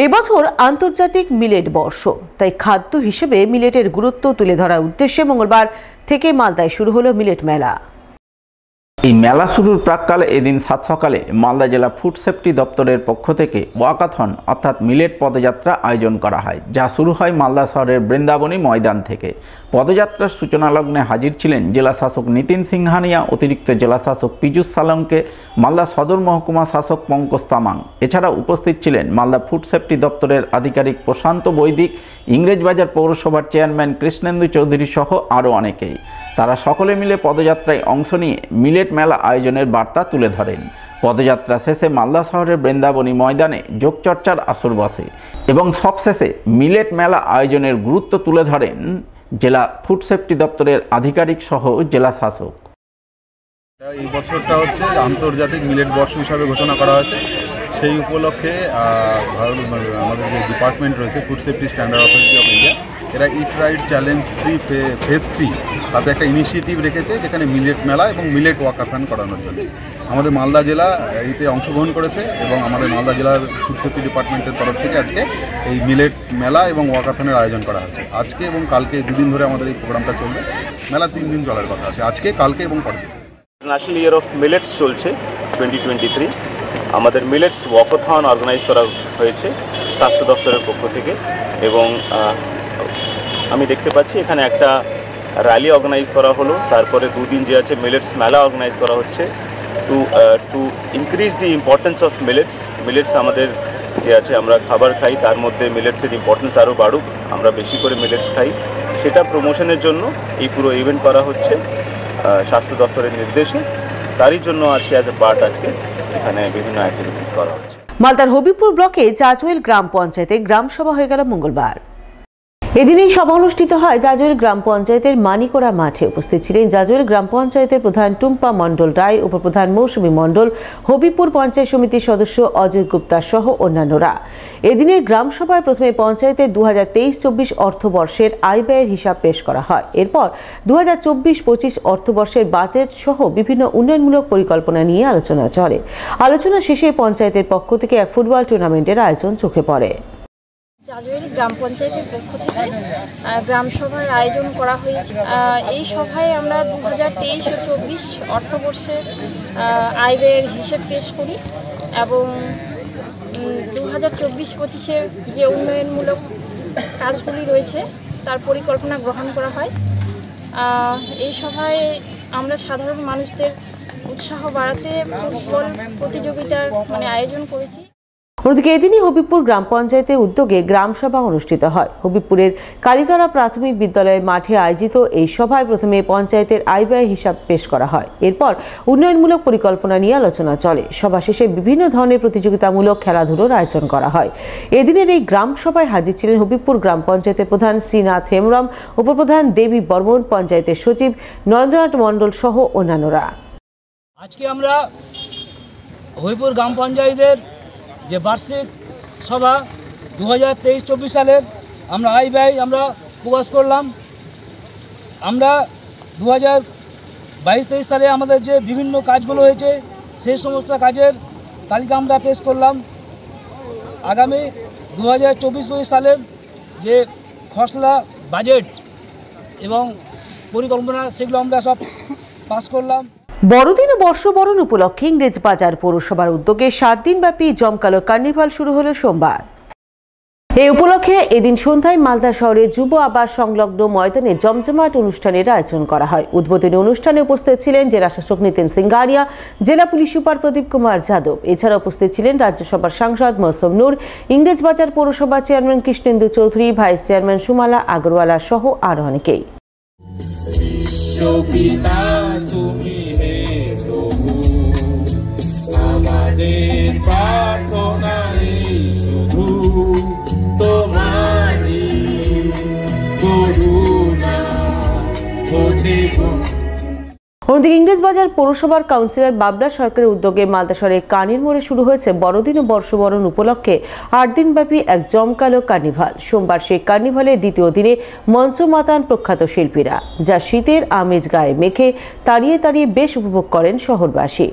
এবছর আন্তর্জাতিক মিলেট বর্ষ, তাই খাদ্য হিসেবে মিলেটের গুরুত্ব তুলে ধরার উদ্দেশ্যে মঙ্গলবার থেকে মালদায় শুরু হলো মিলেট মেলা। এই মেলা শুরুর প্রাককালে এদিন সাত সকালে মালদা জেলা ফুড সেফটি দপ্তরের পক্ষ থেকে ওয়াকাথন অর্থাৎ মিলেট পদযাত্রা আয়োজন করা হয়, যা শুরু হয় মালদা শহরের বৃন্দাবনী ময়দান থেকে। পদযাত্রার সূচনা লগ্নে হাজির ছিলেন জেলা শাসক নিতিন সিংহানিয়া, অতিরিক্ত জেলা শাসক পীযূষ সালঙ্কে, মালদা সদর মহকুমা শাসক পঙ্কজ তামাং। এছাড়া উপস্থিত ছিলেন মালদা ফুড সেফটি দপ্তরের আধিকারিক প্রশান্ত বৈদিক, ইংরেজবাজার পৌরসভার চেয়ারম্যান কৃষ্ণেন্দু চৌধুরী সহ আরও অনেকেই। তারা সকলে মিলে পদযাত্রায় অংশ নিয়ে মিলেট মেলা আয়োজনের বার্তা তুলে ধরেন। পদযাত্রা শেষে মালদা শহরের বৃন্দাবনী ময়দানে যোগচর্চার আসর বসে এবং সবশেষে মিলেট মেলা আয়োজনের গুরুত্ব তুলে ধরেন জেলা ফুড সেফটি দপ্তরের আধিকারিক সহ জেলা শাসক। এই বছরটা হচ্ছে আন্তর্জাতিক মিলেট বর্ষ হিসাবে ঘোষণা করা হয়েছে। সেই উপলক্ষে আমাদের যে ডিপার্টমেন্ট রয়েছে food safety standard authority of India, এরা ইট রাইট চ্যালেঞ্জ 3 ফেজ 3 তাতে একটা ইনিশিয়েটিভ রেখেছে, যেখানে মিলেট মেলা এবং মিলেট ওয়াকাথন করানোর জন্য আমাদের মালদা জেলা এতে অংশগ্রহণ করেছে এবং আমাদের মালদা জেলার ফুড সেফটি ডিপার্টমেন্টের তরফ থেকে আজকে এই মিলেট মেলা এবং ওয়াকাথনের আয়োজন করা হয়েছে। আজকে এবং কালকে দুদিন ধরে আমাদের এই প্রোগ্রামটা চলবে। মেলা 3 দিন চলার কথা আছে, আজকে, কালকে এবং পরের দিন। ন্যাশনাল ইয়ার অফ মিলেটস চলছে 2023। আমাদের মিলেটস ওয়াকাথন অর্গানাইজ করা হয়েছে স্বাস্থ্য দপ্তরের পক্ষ থেকে এবং আমি দেখতে পাচ্ছি এখানে একটা র্যালি অর্গানাইজ করা হলো। তারপরে 2 দিন যে আছে মিলেটস মেলা অর্গানাইজ করা হচ্ছে to increase the importance of millets আমাদের যে আছে আমরা খাবার খাই, তার মধ্যে মিলেটসের ইম্পর্টেন্স আরও বাড়ুক, আমরা বেশি করে মিলেটস খাই, সেটা প্রমোশনের জন্য এই পুরো ইভেন্ট করা হচ্ছে স্বাস্থ্য দপ্তরের নির্দেশে। তারই জন্য আজকে অ্যাজ এ পার্ট আজকে এখানে বিভিন্ন অ্যাক্টিভিটিস করা হচ্ছে। মালদার হবিপুর ব্লকে জাজওয়েল গ্রাম পঞ্চায়েতে গ্রাম সভা হয়ে গেল মঙ্গলবার। এদিন এই সভা অনুষ্ঠিত হয় জাজওয়েল গ্রাম পঞ্চায়েতের মানিকোড়া মাঠে। উপস্থিত ছিলেন জাজওয়েল গ্রাম পঞ্চায়েতের প্রধান টুম্পা মণ্ডল রায়, উপপ্রধান মৌসুমী মণ্ডল, হবিপুর পঞ্চায়েত সমিতির সদস্য অজয় গুপ্তা সহ অন্যান্যরা। এদিনের গ্রাম সভায় প্রথমে পঞ্চায়েতের 2023-24 অর্থবর্ষের আয় ব্যয়ের হিসাব পেশ করা হয়। এরপর 2024-25 অর্থবর্ষের বাজেট সহ বিভিন্ন উন্নয়নমূলক পরিকল্পনা নিয়ে আলোচনা চলে। আলোচনা শেষে পঞ্চায়েতের পক্ষ থেকে এক ফুটবল টুর্নামেন্টের আয়োজন চোখে পড়ে। জাজওয়েল গ্রাম পঞ্চায়েতের পক্ষ থেকে গ্রাম সভার আয়োজন করা হয়েছে। এই সভায় আমরা 2023-24 অর্থবর্ষের আয় ব্যয়ের হিসেব পেশ করি এবং 2024-25-এর যে উন্নয়নমূলক কাজগুলি রয়েছে তার পরিকল্পনা গ্রহণ করা হয়। এই সভায় আমরা সাধারণ মানুষদের উৎসাহ বাড়াতে ফুটবল প্রতিযোগিতার আয়োজন করেছি। অন্যদিকে এদিনই হবিপুর গ্রাম পঞ্চায়েতের উদ্যোগে গ্রাম সভা অনুষ্ঠিত হয়। হবিপুরের কালীতলা প্রাথমিক বিদ্যালয়ের মাঠে আয়োজিত এই সভায় প্রথমে পঞ্চায়েতের আয় ব্যয় হিসাব পেশ করা হয়। এরপর উন্নয়নমূলক পরিকল্পনা নিয়ে আলোচনা চলে। সভা শেষে বিভিন্ন ধরনের প্রতিযোগিতামূলক খেলাধুলোর আয়োজন করা হয়। এদিনের এই গ্রাম সভায় হাজির ছিলেন হবিপুর গ্রাম পঞ্চায়েতের প্রধান শ্রীনাথ হেমব্রম, উপপ্রধান দেবী বর্মন, পঞ্চায়েতের সচিব নরেন্দ্রনাথ মণ্ডল সহ অন্যান্যরা। আজকে আমরা হবিপুর গ্রাম পঞ্চায়েতের যে বার্ষিক সভা 2023-24 সালের আমরা আয় ব্যয় আমরা প্রকাশ করলাম। আমরা 2022-23 সালে আমাদের যে বিভিন্ন কাজগুলো হয়েছে সেই সমস্ত কাজের তালিকা আমরা পেশ করলাম। আগামী 2024-25 সালের যে খসড়া বাজেট এবং পরিকল্পনা সেগুলো আমরা সব পাস করলাম। বড়দিন ও বর্ষবরণ উপলক্ষে ইংরেজবাজার পৌরসভার উদ্যোগে 7 দিনব্যাপী জমকালো কার্নিভাল শুরু হলো সোমবার। এই উপলক্ষে এদিন সন্ধ্যায় মালদা শহরের যুব আবাস সংলগ্ন ময়দানে জমজমাট অনুষ্ঠানের আয়োজন করা হয়। উদ্বোধনী অনুষ্ঠানে উপস্থিত ছিলেন জেলা শাসক নিতিন সিংহানিয়া, জেলা পুলিশ সুপার প্রদীপ কুমার যাদব। এছাড়া উপস্থিত ছিলেন রাজ্যসভার সাংসদ মৌসুম নূর, ইংরেজবাজার পৌরসভা chairman Krishnendu Chowdhury, vice chairman Sumala Agarwala সহ আরও অনেকেই। অন্যদিকে ইংরেজবাজার পৌরসভার কাউন্সিলর বাবলা সরকারের উদ্যোগে মালদা শহরের কানির মোড়ে শুরু হয়েছে বড়দিন ও বর্ষবরণ উপলক্ষে 8 দিনব্যাপী এক জমকালো কার্নিভাল। সোমবার সেই কার্নিভালের দ্বিতীয় দিনে মঞ্চ মাতান প্রখ্যাত শিল্পীরা, যা শীতের আমেজ গায়ে মেখে তাড়িয়ে তাড়িয়ে বেশ উপভোগ করেন শহরবাসী।